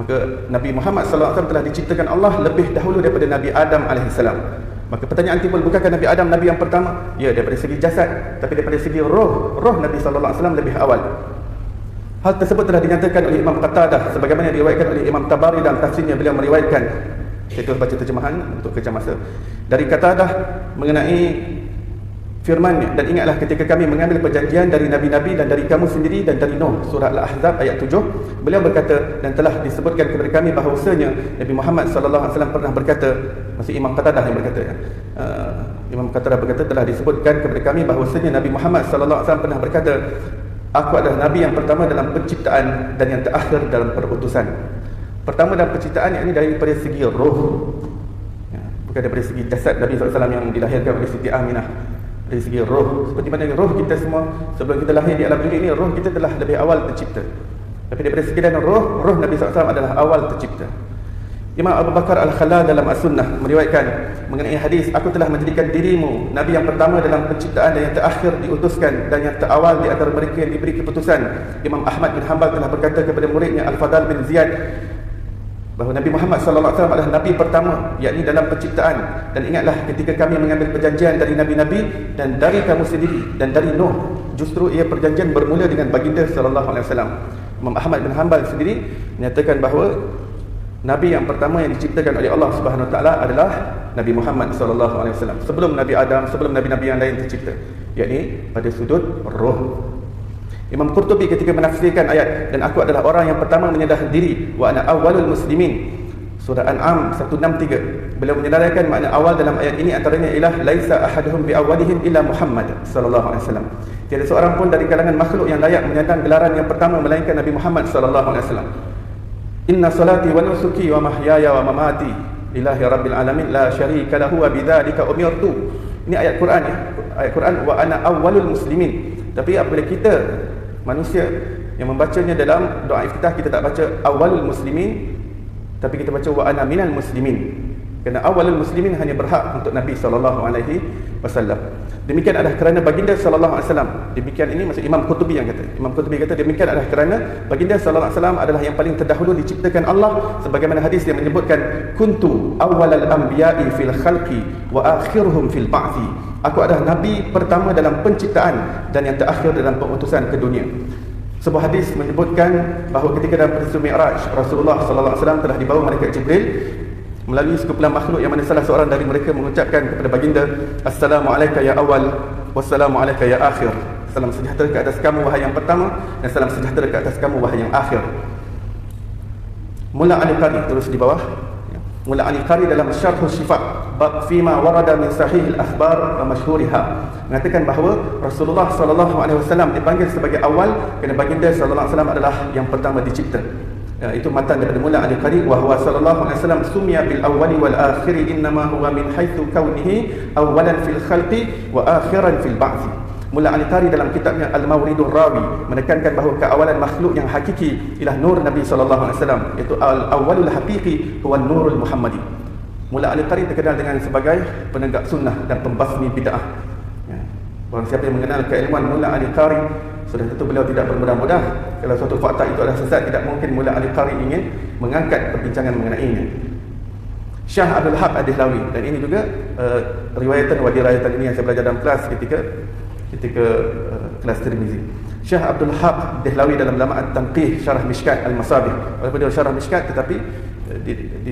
S1: Maka Nabi Muhammad sallallahu alaihi wasallam telah diciptakan Allah lebih dahulu daripada Nabi Adam alaihi salam. Maka pertanyaan timbul, bukankah Nabi Adam nabi yang pertama? Ya, daripada segi jasad, tapi daripada segi roh Nabi sallallahu alaihi wasallam lebih awal. Hal tersebut telah dinyatakan oleh Imam Qatadah sebagaimana diriwayatkan oleh Imam Tabari dalam tafsirnya. Beliau meriwayatkan, saya terus baca terjemahan untuk kecam masa, dari Qatadah mengenai firman-Nya, dan ingatlah ketika kami mengambil perjanjian dari nabi-nabi dan dari kamu sendiri dan dari Nuh, surah Al-Ahzab ayat 7. Beliau berkata, dan telah disebutkan kepada kami bahawasanya Nabi Muhammad sallallahu alaihi wasallam pernah berkata, maksud Imam Qatadah yang berkata, Imam Qatadah berkata, telah disebutkan kepada kami bahawasanya Nabi Muhammad sallallahu alaihi wasallam pernah berkata, aku adalah nabi yang pertama dalam penciptaan dan yang terakhir dalam perutusan. Pertama dalam penciptaan, yakni daripada segi roh ya, bukan daripada segi jasad Nabi SAW yang dilahirkan oleh Siti Aminah. Dari segi roh, seperti mana roh kita semua sebelum kita lahir di alam dunia ini, roh kita telah lebih awal tercipta. Tapi daripada segi dan roh Nabi SAW adalah awal tercipta. Imam Abu Bakar Al-Khalal dalam As-Sunnah meriwayatkan mengenai hadis aku telah menjadikan dirimu nabi yang pertama dalam penciptaan dan yang terakhir diutuskan dan yang terawal di antara mereka yang diberi keputusan. Imam Ahmad bin Hanbal telah berkata kepada muridnya Al-Fadal bin Ziyad bahawa Nabi Muhammad sallallahu alaihi wasallam adalah nabi pertama, yakni dalam penciptaan. Dan ingatlah ketika kami mengambil perjanjian dari nabi-nabi dan dari kamu sendiri dan dari Nuh, justru ia perjanjian bermula dengan baginda sallallahu alaihi wasallam. Imam Ahmad bin Hanbal sendiri menyatakan bahawa nabi yang pertama yang diciptakan oleh Allah Subhanahu Wa Taala adalah Nabi Muhammad sallallahu alaihi wasallam, sebelum Nabi Adam, sebelum nabi-nabi yang lain tercipta, yakni pada sudut roh. Imam Qurtubi ketika menafsirkan ayat dan aku adalah orang yang pertama menyerahkan diri wa ana awwalul muslimin, surah An'am 163, beliau menyedarkan makna awal dalam ayat ini antaranya ialah laisa ahaduhum bi awwalihim illa Muhammad sallallahu alaihi wasallam. Tiada seorang pun dari kalangan makhluk yang layak menyandang gelaran yang pertama melainkan Nabi Muhammad sallallahu alaihi wasallam. Inna salati wa nusuki wa mahyaya wa mamati lillahi rabbil alamin la syarika lahu wa bidzalika umirtu. Ini ayat Quran ya. Ayat Quran wa ana awwalul muslimin. Tapi apabila kita manusia yang membacanya dalam doa iftitah, kita tak baca awwalul muslimin, tapi kita baca wa ana minal muslimin. Kerana awwalul muslimin hanya berhak untuk Nabi sallallahu alaihi wasallam. Demikian adalah kerana baginda sallallahu alaihi wasallam. Demikian ini maksud Imam Qurtubi yang kata. Imam Qurtubi kata demikian adalah kerana baginda sallallahu alaihi wasallam adalah yang paling terdahulu diciptakan Allah, sebagaimana hadis yang menyebutkan kuntu awwalal anbiya'i fil khalqi wa akhiruhum fil ba'thi. Aku adalah nabi pertama dalam penciptaan dan yang terakhir dalam pengutusan ke dunia. Sebuah hadis menyebutkan bahawa ketika dalam peristiwa Mi'raj, Rasulullah sallallahu alaihi wasallam telah dibawa malaikat Jibril melalui sekumpulan makhluk yang mana salah seorang dari mereka mengucapkan kepada baginda, Assalamu alayka ya awal, wassalamu alayka ya akhir. Salam sejahtera ke atas kamu wahai yang pertama, dan salam sejahtera ke atas kamu wahai yang akhir. Mula Al-Qari terus di bawah. Mula Al-Qari dalam Syarhus Syifa bab fima warada min sahih al-akhbar wa masyhuriha mengatakan bahawa Rasulullah sallallahu alaihi wasallam dipanggil sebagai awal kerana baginda sallallahu alaihi wasallam adalah yang pertama dicipta. Itu matan daripada Mula Al-Qari, wa huwa sallallahu alaihi wasallam summiya bil awwali wal akhiri innama huwa min haitsu kaunihi awwalan fil khalqi wa akhiran fil ba'thi. Mula Al-Qari dalam kitabnya Al-Mawridul Rawi menekankan bahawa keawalan makhluk yang hakiki ialah nur Nabi sallallahu alaihi wasallam, iaitu al-awwalul haqiqi huwa nurul Muhammadi. Mula Al-Qari terkenal dengan sebagai penegak sunnah dan pembasmi bid'ah. Barang siapa yang mengenal keilmuan Mula Al-Qari, sudah tentu beliau tidak bermudah-mudah. Kalau suatu fakta itu adalah sesat, tidak mungkin Mula Al-Qari ingin mengangkat perbincangan mengenainya. Syah Abdul Haq Ad-Dehlawi, dan ini juga riwayatan wa dirayatan ini yang saya belajar dalam kelas ketika kelas Tirmizi. Syah Abdul Haq Dehlawi dalam lamaan Tanqih Syarah Mishkat Al-Masabih, walaupun dia syarah Mishkat tetapi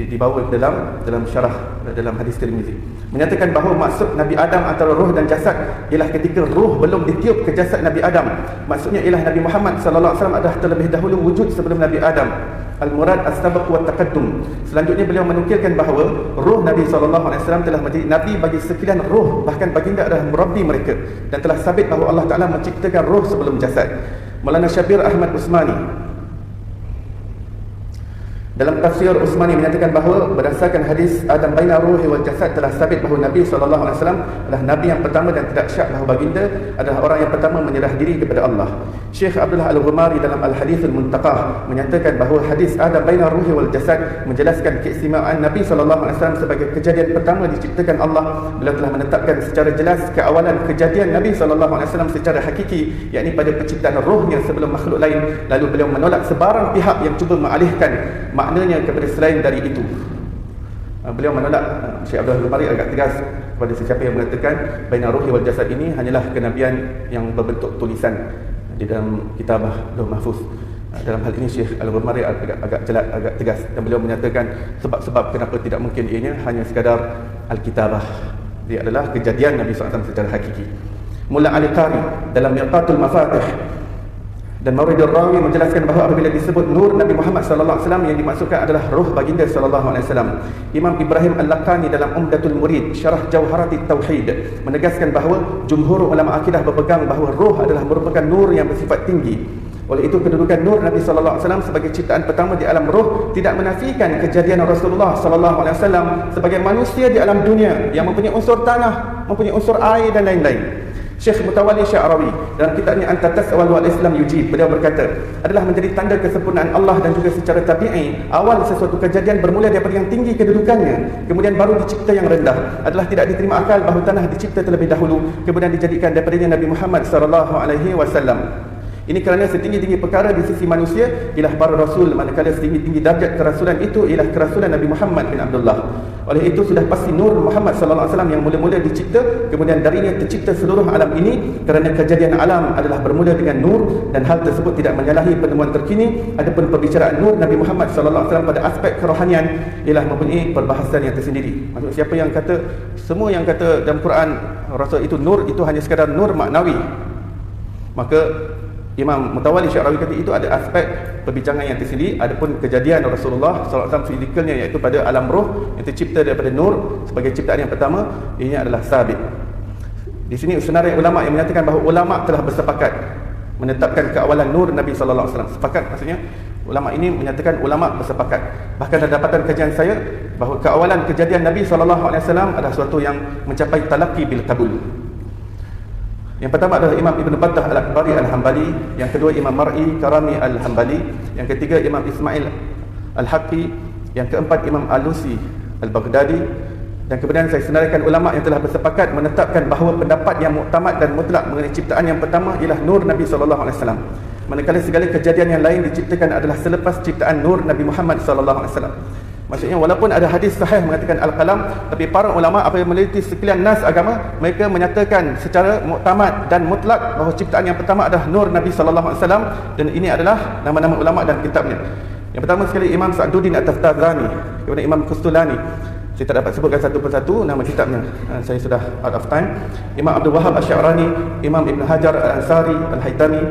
S1: dibawa dalam syarah dalam hadis Tirmizi, menyatakan bahawa maksud Nabi Adam antara roh dan jasad ialah ketika roh belum ditiup ke jasad Nabi Adam. Maksudnya ialah Nabi Muhammad sallallahu alaihi wasallam adalah terlebih dahulu wujud sebelum Nabi Adam. Al-murad as-sabaq wa taqaddum. Selanjutnya beliau menukilkan bahawa roh Nabi sallallahu alaihi wasallam telah menjadi nabi bagi sekian roh, bahkan baginda adalah murabbi mereka, dan telah sabit bahawa Allah Taala menciptakan roh sebelum jasad. Maulana Syabir Ahmad Usmani dalam tafsir Usmani menyatakan bahawa berdasarkan hadis Adam baina ruhi wal jasad telah sabit bahawa Nabi sallallahu alaihi wasallam adalah nabi yang pertama dan tidak syak bahawa baginda adalah orang yang pertama menyerah diri kepada Allah. Syekh Abdullah Al-Ghumari dalam Al-Hadithul Muntaqah menyatakan bahawa hadis Adam baina ruhi wal jasad menjelaskan keistimewaan Nabi sallallahu alaihi wasallam sebagai kejadian pertama diciptakan Allah. Beliau telah menetapkan secara jelas keawalan kejadian Nabi sallallahu alaihi wasallam secara hakiki, yakni pada penciptaan rohnya sebelum makhluk lain. Lalu beliau menolak sebarang pihak yang cuba mengalihkan maknanya kepada selain dari itu. Beliau menolak. Syekh Abdul Ghumari agak tegas kepada sesiapa yang mengatakan baina ruhi wal jasad ini hanyalah kenabian yang berbentuk tulisan di dalam kitabah Lauh Mahfuz. Dalam hal ini Syekh Al-Ghumari agak tegas, dan beliau menyatakan sebab-sebab kenapa tidak mungkin ianya hanya sekadar al-kitabah. Dia adalah kejadian Nabi SAW secara hakiki. Mula Al-Qari dalam Mirqatul Mafatih dan Mawridul Rawi menjelaskan bahawa apabila disebut nur Nabi Muhammad sallallahu alaihi wasallam, yang dimaksudkan adalah roh baginda sallallahu alaihi wasallam. Imam Ibrahim Al-Laqani dalam Umdatul Murid Syarah Jawharatit Tauhid menegaskan bahawa jumhur ulama akidah berpegang bahawa roh adalah merupakan nur yang bersifat tinggi. Oleh itu kedudukan nur Nabi sallallahu alaihi wasallam sebagai ciptaan pertama di alam roh tidak menafikan kejadian Rasulullah sallallahu alaihi wasallam sebagai manusia di alam dunia yang mempunyai unsur tanah, mempunyai unsur air dan lain-lain. Syekh Mutawalli Sya'rawi dalam kitabnya Antatas Awal Wal Islam Yujib, beliau berkata adalah menjadi tanda kesempurnaan Allah dan juga secara tabi'i awal sesuatu kejadian bermula daripada yang tinggi kedudukannya kemudian baru dicipta yang rendah. Adalah tidak diterima akal bahawa tanah dicipta terlebih dahulu kemudian dijadikan daripadanya Nabi Muhammad sallallahu alaihi wasallam. Ini kerana setinggi-tinggi perkara di sisi manusia ialah para rasul, manakala setinggi-tinggi darjat kerasulan itu ialah kerasulan Nabi Muhammad bin Abdullah. Oleh itu sudah pasti nur Muhammad sallallahu alaihi wasallam yang mula-mula dicipta, kemudian darinya tercipta seluruh alam ini, kerana kejadian alam adalah bermula dengan nur, dan hal tersebut tidak menyalahi penemuan terkini. Adapun perbicaraan nur Nabi Muhammad sallallahu alaihi wasallam pada aspek kerohanian ialah mempunyai perbahasan yang tersendiri. Maksud siapa yang kata semua yang kata dalam Quran Rasul itu nur, itu hanya sekadar nur maknawi, maka Imam Mutawalli Sya'rawi kata itu ada aspek perbincangan yang tersendiri. Adapun kejadian Rasulullah SAW fizikalnya, iaitu pada alam roh yang tercipta daripada nur sebagai ciptaan yang pertama, ini adalah sabit. Di sini senarai ulama yang menyatakan bahawa ulama telah bersepakat menetapkan keawalan nur Nabi SAW. Sepakat maksudnya ulama ini menyatakan ulama bersepakat. Bahkan ada dapatan kajian saya bahawa keawalan kejadian Nabi SAW adalah suatu yang mencapai talaqi bil qabul. Yang pertama adalah Imam Ibn Battah Al-Akbari Al-Hambali, yang kedua Imam Mar'i Karami Al-Hambali, yang ketiga Imam Ismail Al-Haqqi, yang keempat Imam Alusi Al-Baghdadi, Dan kemudian saya senaraikan ulama yang telah bersepakat menetapkan bahawa pendapat yang muktamad dan mutlak mengenai ciptaan yang pertama ialah nur Nabi SAW. Manakala segala kejadian yang lain diciptakan adalah selepas ciptaan nur Nabi Muhammad SAW. Maksudnya walaupun ada hadis sahih mengatakan al-qalam, tapi para ulama apabila meneliti sekalian nas agama, mereka menyatakan secara muktamad dan mutlak bahawa ciptaan yang pertama adalah nur Nabi SAW, dan ini adalah nama-nama ulama dan kitabnya. Yang pertama sekali Imam Sa'duddin At-Taftazani, kemudian Imam Qustulani. Saya tak dapat sebutkan satu persatu nama kitabnya, saya sudah out of time. Imam Abdul Wahab Asy-Sya'rani, Imam Ibn Hajar Al-Ansari, Al-Haytami,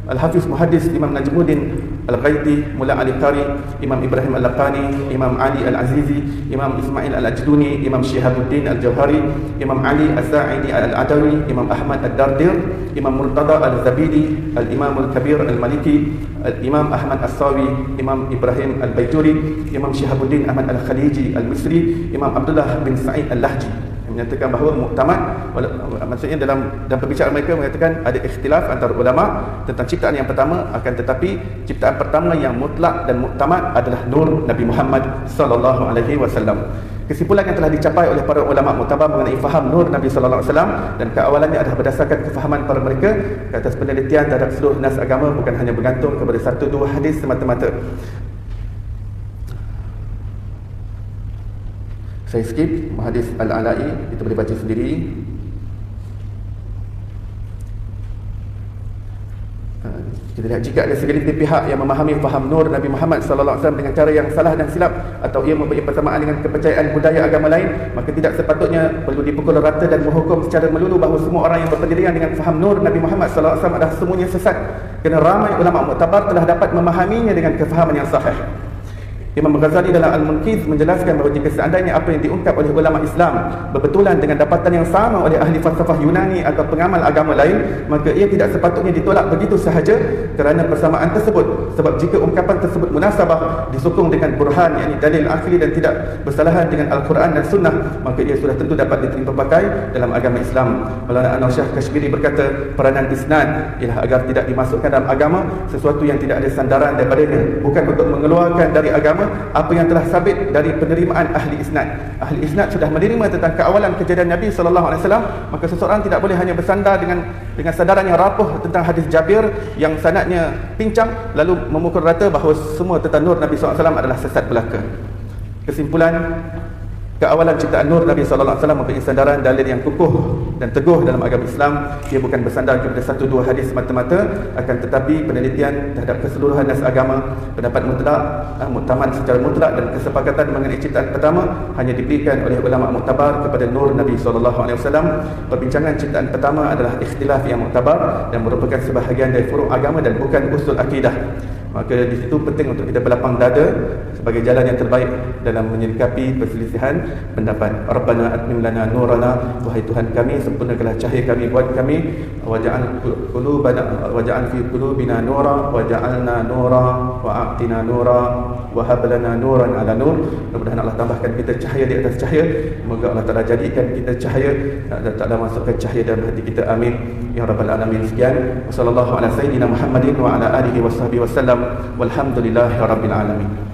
S1: Al-Hafiz Muhaddis Imam Najmuddin Al-Ghaiti, Mullah Ali Qari, Imam Ibrahim Al-Laqani, Imam Ali Al-Azizi, Imam Ismail Al-Ajduni, Imam Syihabuddin Al-Jauhari, Imam Ali As-Sa'idi Al-Adawi, Imam Ahmad Ad-Dardir, Imam Murtada Al-Zabidi, Al-Imam Al-Kabir Al-Maliki, Imam Ahmad As-Sawi, Imam Ibrahim Al-Baituri, Imam Syihabuddin Ahmad Al-Khaliji Al-Misri, Imam Abdullah bin Sa'id Al-Lahji, menyatakan bahawa muktamad, maksudnya dalam perbicaraan mereka mengatakan ada ikhtilaf antara ulama tentang ciptaan yang pertama, akan tetapi ciptaan pertama yang mutlak dan muktamad adalah nur Nabi Muhammad sallallahu alaihi wasallam. Kesimpulan yang telah dicapai oleh para ulama muktabar mengenai faham nur Nabi sallallahu alaihi wasallam dan keawalannya adalah berdasarkan kefahaman para mereka ke atas penelitian terhadap seluruh nas agama, bukan hanya bergantung kepada satu dua hadis semata-mata. Saya skip hadis Al-Ala'i, itu boleh baca sendiri. Kita lihat, jika ada segelintir pihak yang memahami faham nur Nabi Muhammad sallallahu alaihi wasallam dengan cara yang salah dan silap, atau ia mempunyai persamaan dengan kepercayaan budaya agama lain, maka tidak sepatutnya perlu dipukul rata dan menghukum secara melulu bahawa semua orang yang berpendirian dengan faham nur Nabi Muhammad sallallahu alaihi wasallam adalah semuanya sesat, kerana ramai ulama muktabar telah dapat memahaminya dengan kefahaman yang sahih. Imam Ghazali dalam Al-Munqiz menjelaskan bahawa jika seandainya apa yang diungkap oleh ulama Islam berbetulan dengan dapatan yang sama oleh ahli falsafah Yunani atau pengamal agama lain, maka ia tidak sepatutnya ditolak begitu sahaja kerana persamaan tersebut. Sebab jika ungkapan tersebut munasabah, disokong dengan burhan, yakni dalil akli, dan tidak bersalahan dengan Al-Quran dan Sunnah, maka ia sudah tentu dapat diterima pakai dalam agama Islam. Maulana Anwar Shah Kashmiri berkata, peranan isnad ialah agar tidak dimasukkan dalam agama sesuatu yang tidak ada sandaran daripadanya, bukan untuk mengeluarkan dari agama apa yang telah sabit dari penerimaan ahli isnad. Ahli isnad sudah menerima tentang keawalan kejadian Nabi sallallahu alaihi wasallam, maka seseorang tidak boleh hanya bersandar dengan sandaran yang rapuh tentang hadis Jabir yang sanadnya pincang lalu memukul rata bahawa semua tentang nur Nabi sallallahu alaihi wasallam adalah sesat belaka. Kesimpulan, keawalan ciptaan nur Nabi sallallahu alaihi wasallam mempunyai sandaran dalil yang kukuh dan teguh dalam agama Islam. Ia bukan bersandar kepada satu dua hadis semata-mata, akan tetapi penelitian terhadap keseluruhan nas agama, pendapat mutlak, muktamad secara mutlak, dan kesepakatan mengenai ciptaan pertama hanya diberikan oleh ulama muktabar kepada nur Nabi sallallahu alaihi wasallam. Perbincangan ciptaan pertama adalah ikhtilaf yang muktabar dan merupakan sebahagian dari furu' agama dan bukan usul akidah. Maka di situ penting untuk kita berlapang dada sebagai jalan yang terbaik dalam menyikapi perselisihan pendapat. Rabbana atmim lana nurana, wahai Tuhan kami, sempurnakanlah cahaya kami buat kami, waj'al fi qulubina nura waj'alna nura wa'atina nura wa hab lana nuran ala nur. Mudah-mudahan Allah tambahkan kita cahaya di atas cahaya. Semoga Allah Taala jadikan kita cahaya, Allah Taala masukkan cahaya dalam hati kita. Amin ya rabbal alamin. Sekian, sallallahu ala sayyidina Muhammadin wa ala alihi washabbihi wasallam, walhamdulillahi rabbil alamin.